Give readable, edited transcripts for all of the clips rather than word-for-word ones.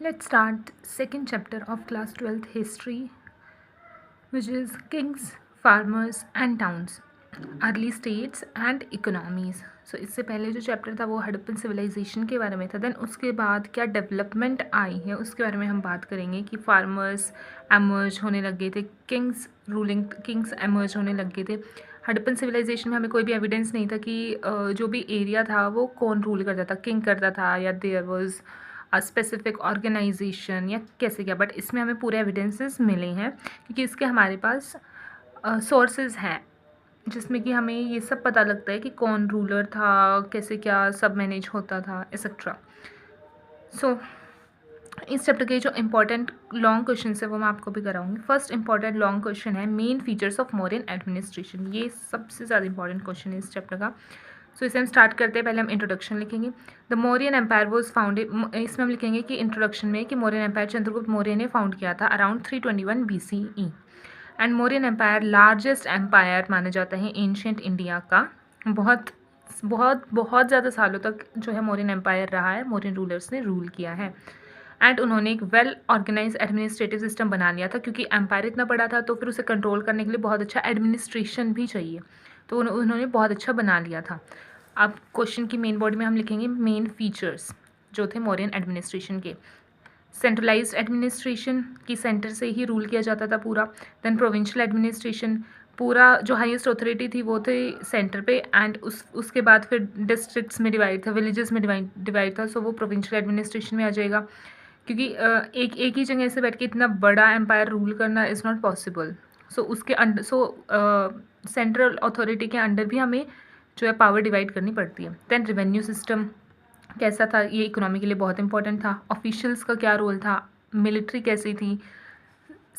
Let's start second chapter of class 12th history, which is kings, farmers and towns, early states and economies. So इससे पहले जो chapter था वो Harappan civilisation के बारे में था. देन उसके बाद क्या डेवलपमेंट आई है उसके बारे में हम बात करेंगे कि फार्मर्स एमर्ज होने लग गए थे, किंग्स एमर्ज होने लग गए थे. हड़प्पन सिविलाइजेशन में हमें कोई भी एविडेंस नहीं था कि जो भी एरिया था वो कौन रूल करता था, किंग करता था या देयर वाज स्पेसिफिक ऑर्गेनाइजेशन या कैसे क्या. बट इसमें हमें पूरे एविडेंसेस मिले हैं क्योंकि इसके हमारे पास सोर्सेज हैं जिसमें कि हमें ये सब पता लगता है कि कौन रूलर था, कैसे क्या सब मैनेज होता था, एक्सेट्रा. सो इस चैप्टर के जो इंपॉर्टेंट लॉन्ग क्वेश्चन है वो मैं आपको भी कराऊंगी. फर्स्ट इंपॉर्टेंट लॉन्ग क्वेश्चन है main features of Mauryan administration. ये सबसे ज़्यादा इंपॉर्टेंट क्वेश्चन है इस चैप्टर का. सो इसे हम स्टार्ट करते हैं. पहले हम इंट्रोडक्शन लिखेंगे. The Mauryan empire was founded. इसमें हम लिखेंगे कि इंट्रोडक्शन में कि मौर्यन एम्पायर चंद्रगुप्त मौर्य ने फाउंड किया था around 321 BCE. And Mauryan empire largest empire माना जाता है एंशियंट इंडिया का. बहुत बहुत बहुत ज़्यादा सालों तक जो है मौर्यन एम्पायर रहा है, मौर्यन रूलर्स ने रूल किया है. एंड उन्होंने एक वेल ऑर्गेनाइज एडमिनिस्ट्रेटिव सिस्टम बना लिया था क्योंकि एम्पायर इतना बड़ा था तो फिर उसे कंट्रोल करने के लिए बहुत अच्छा एडमिनिस्ट्रेशन भी चाहिए. तो उन्होंने बहुत अच्छा बना लिया था. अब क्वेश्चन की मेन बॉडी में हम लिखेंगे मेन फीचर्स जो थे मौर्यन एडमिनिस्ट्रेशन के. सेंट्रलाइज्ड एडमिनिस्ट्रेशन की सेंटर से ही रूल किया जाता था पूरा. देन प्रोविंशियल एडमिनिस्ट्रेशन, पूरा जो हाईएस्ट अथॉरिटी थी वो थे सेंटर पे. एंड उसके बाद फिर डिस्ट्रिक्ट्स में डिवाइड था, विलेजेस में डिवाइड था. सो वो प्रोविंशियल एडमिनिस्ट्रेशन में आ जाएगा क्योंकि एक ही जगह से बैठ के इतना बड़ा एम्पायर रूल करना इज़ नॉट पॉसिबल. सो उसके अंडर सेंट्रल अथॉरिटी के अंडर भी हमें जो है पावर डिवाइड करनी पड़ती है. देन रिवेन्यू सिस्टम कैसा था, ये इकोनॉमी के लिए बहुत इंपॉर्टेंट था. ऑफिशियल्स का क्या रोल था, मिलिट्री कैसी थी.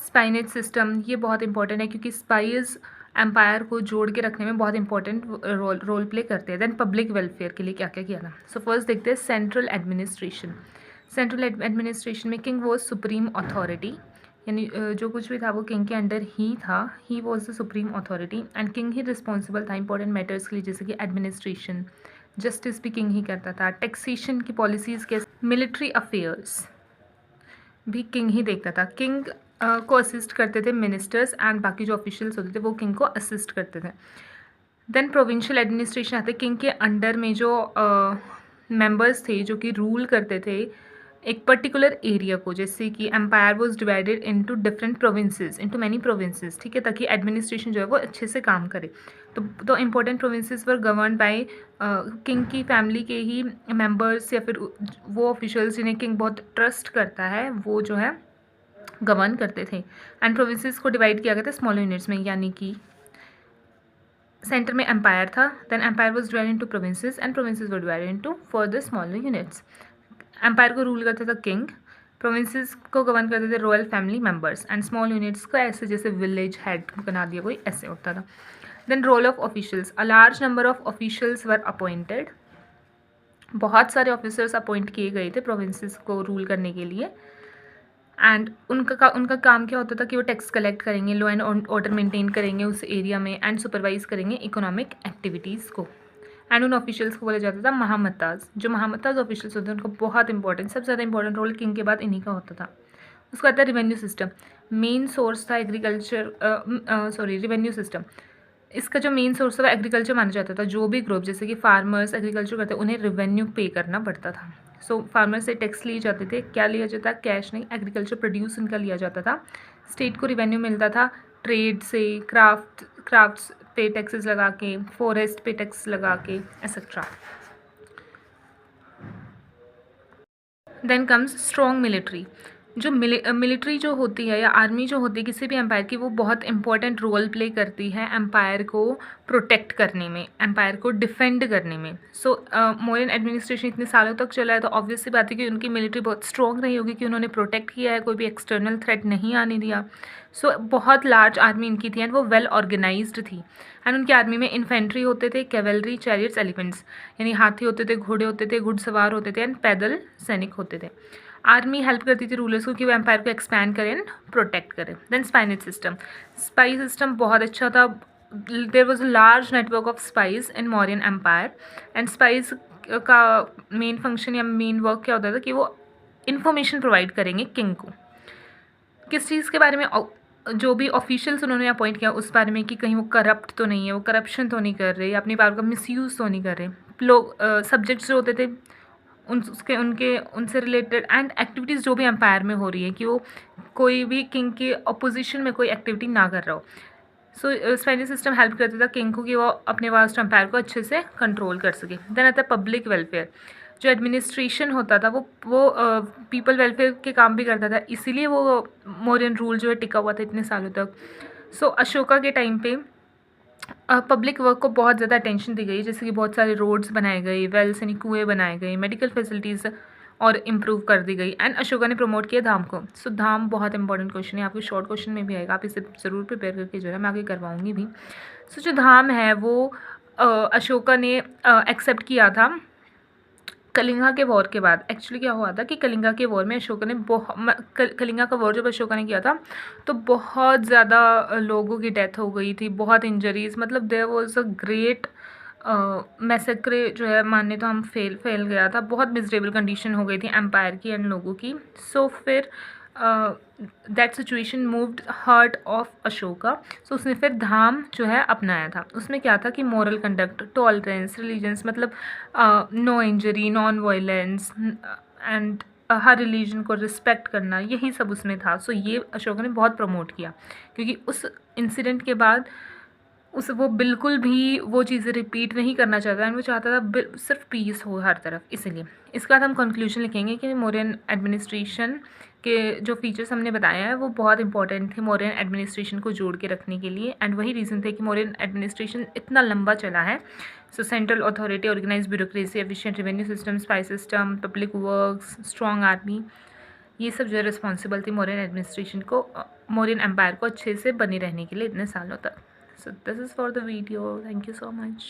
स्पाइनेज सिस्टम ये बहुत इंपॉर्टेंट है क्योंकि स्पाइज एम्पायर को जोड़ के रखने में बहुत इंपॉर्टेंट रोल प्ले करते हैं. देन पब्लिक वेलफेयर के लिए क्या क्या किया था. सो फर्स्ट देखते हैं सेंट्रल एडमिनिस्ट्रेशन. सेंट्रल एडमिनिस्ट्रेशन में किंग वॉज सुप्रीम अथॉरिटी, यानी जो कुछ भी था वो किंग के अंडर ही था. He was the supreme authority and king he responsible था इंपॉर्टेंट मैटर्स के लिए जैसे कि एडमिनिस्ट्रेशन. जस्टिस भी किंग ही करता था. टैक्सेशन की पॉलिसीज़ के, मिलिट्री अफेयर्स भी किंग ही देखता था. किंग को असिस्ट करते थे मिनिस्टर्स एंड बाकी जो ऑफिशियल्स होते थे वो किंग को असिस्ट करते थे. देन प्रोविंशियल एडमिनिस्ट्रेशन आते. किंग के अंडर में जो मेंबर्स थे जो कि रूल करते थे एक पर्टिकुलर एरिया को, जैसे कि empire was divided into different provinces, into many provinces, ठीक है, ताकि एडमिनिस्ट्रेशन जो है वो अच्छे से काम करे. तो important provinces were govern by king की फैमिली के ही मेंबर्स या फिर वो ऑफिशियल्स जिन्हें किंग बहुत ट्रस्ट करता है वो जो है गवर्न करते थे. एंड प्रोविंसेस को डिवाइड किया गया था स्मॉल यूनिट्स में, यानी कि सेंटर में एम्पायर था. Then empire was divided into provinces and provinces were divided into further smaller units. Empire को रूल करता था किंग, प्रोविंसेस को गवर्न करते थे royal family members and small units को ऐसे जैसे विलेज हेड बना दिया कोई, ऐसे होता था. Then role of officials. A large number of officials were appointed. बहुत सारे ऑफिसर्स अपॉइंट किए गए थे प्रोविंसेस को रूल करने के लिए. एंड उनका काम क्या होता था कि वो टैक्स कलेक्ट करेंगे, लॉ एंड ऑर्डर मेंटेन करेंगे उस एरिया में एंड सुपरवाइज करेंगे इकोनॉमिक एक्टिविटीज़ को. एंड उन ऑफिशियल्स को बोला जाता था महामताज. जो महामताज ऑफिशियल्स होते हैं उनको बहुत इंपॉर्टेंट, सबसे ज़्यादा इंपॉर्टेंट रोल किंग के बाद इन्हीं का होता था. उसका आता है रिवेन्यू सिस्टम. मेन सोर्स था एग्रीकल्चर, रिवेन्यू सिस्टम. इसका जो मेन सोर्स था एग्रीकल्चर माना जाता था. जो भी ग्रुप जैसे कि फार्मर्स एग्रीकल्चर करते उन्हें रिवेन्यू पे करना पड़ता था. सो फार्मर से टैक्स लिए जाते थे. क्या लिया जाता, कैश नहीं, एग्रीकल्चर प्रोड्यूस इनका लिया जाता था. स्टेट को रिवेन्यू मिलता था ट्रेड से, क्राफ्ट्स पे टैक्सेस लगा के, फॉरेस्ट पे टैक्स लगा के, etcetera. Then comes strong military. जो मिलिट्री जो होती है या आर्मी जो होती है किसी भी एम्पायर की, वो बहुत इंपॉर्टेंट रोल प्ले करती है एम्पायर को प्रोटेक्ट करने में, एम्पायर को डिफेंड करने में. सो मौर्यन एडमिनिस्ट्रेशन इतने सालों तक चला है तो ऑब्वियस सी बात है कि उनकी मिलिट्री बहुत स्ट्रॉन्ग रही होगी कि उन्होंने प्रोटेक्ट किया है, कोई भी एक्सटर्नल थ्रेट नहीं आने दिया. सो बहुत लार्ज आर्मी इनकी थी एंड वो वेल ऑर्गेनाइज्ड थी. एंड उनकी आर्मी में इन्फेंट्री होते थे, कैवलरी, चैरियट्स, एलिफेंट्स, यानी हाथी होते थे, घोड़े होते थे, घुड़सवार होते थे एंड पैदल सैनिक होते थे. आर्मी हेल्प करती थी रूलर्स को कि वो एम्पायर को एक्सपैंड करें एंड प्रोटेक्ट करें. Then espionage system. Spy system बहुत अच्छा था. There was a large network of spies in Mauryan empire. And spies का मेन फंक्शन या मेन वर्क क्या होता था कि वो इन्फॉर्मेशन प्रोवाइड करेंगे किंग को। किस चीज़ के बारे में? जो भी ऑफिशियल्स उन्होंने अपॉइंट किया उस बारे में कि कहीं वो करप्ट तो नहीं है, वो करप्शन तो नहीं कर रहे, अपनी पावर का मिसयूज़ तो नहीं कर रहे। लोग सब्जेक्ट्स जो होते थे उनके उनसे रिलेटेड एंड एक्टिविटीज़ जो भी एम्पायर में हो रही है कि वो कोई भी किंग के अपोजिशन में कोई एक्टिविटी ना कर रहा हो। सो स्पेनिश सिस्टम हेल्प करता था किंग को कि वो अपने वास्ट एम्पायर को अच्छे से कंट्रोल कर सके। देन आता है पब्लिक वेलफेयर। जो एडमिनिस्ट्रेशन होता था वो पीपल वेलफेयर के काम भी करता था, इसीलिए वो मौर्यन रूल जो है टिका हुआ था इतने सालों तक। सो अशोका के टाइम पे पब्लिक वर्क को बहुत ज़्यादा अटेंशन दी गई, जैसे कि बहुत सारे रोड्स बनाए गए, वेल्स यानी कुएँ बनाए गए, मेडिकल फैसिलिटीज़ और इम्प्रूव कर दी गई। एंड अशोका ने प्रमोट किया धाम को। सो धाम बहुत इंपॉर्टेंट क्वेश्चन है, आपके शॉर्ट क्वेश्चन में भी आएगा, आप इसे ज़रूर प्रिपेयर करके जो है मैं आगे करवाऊँगी भी। सो जो धाम है वो अशोका ने एक्सेप्ट किया था कलिंगा के वॉर के बाद। एक्चुअली क्या हुआ था कि कलिंगा के वॉर में अशोका ने कलिंगा का वॉर जब अशोका ने किया था तो बहुत ज़्यादा लोगों की डेथ हो गई थी, बहुत इंजरीज, मतलब there was a great massacre जो है मानने तो हम फैल गया था, बहुत मिजरेबल कंडीशन हो गई थी एम्पायर की एंड लोगों की। सो फिर that situation moved heart of Ashoka. So उसने फिर धाम जो है अपनाया था। उसमें क्या था कि मॉरल कंडक्ट, टॉलरेंस, रिलीजन्स, मतलब no injury, non violence and हर रिलीजन को रिस्पेक्ट करना, यही सब उसमें था। सो ये अशोका ने बहुत प्रमोट किया क्योंकि उस इंसिडेंट के बाद वो बिल्कुल भी वो चीज़ें रिपीट नहीं करना चाहता एंड वो चाहता था सिर्फ पीस हो हर तरफ। इसलिए इसके बाद हम कंक्लूजन लिखेंगे कि मौर्यन एडमिनिस्ट्रेशन के जो फीचर्स हमने बताए हैं वो बहुत इंपॉर्टेंट थे मौर्यन एडमिनिस्ट्रेशन को जोड़ के रखने के लिए, एंड वही रीज़न थे कि मौर्यन एडमिनिस्ट्रेशन इतना लंबा चला है। So central authority, organise bureaucracy, efficient revenue system, spy system, public works, strong army, ये सब जो है रिस्पॉन्सिबल थी मौर्यन एडमिनिस्ट्रेशन को, मौर्यन एम्पायर को अच्छे से बनी रहने के लिए इतने सालों तक। So this is for the video. Thank you so much.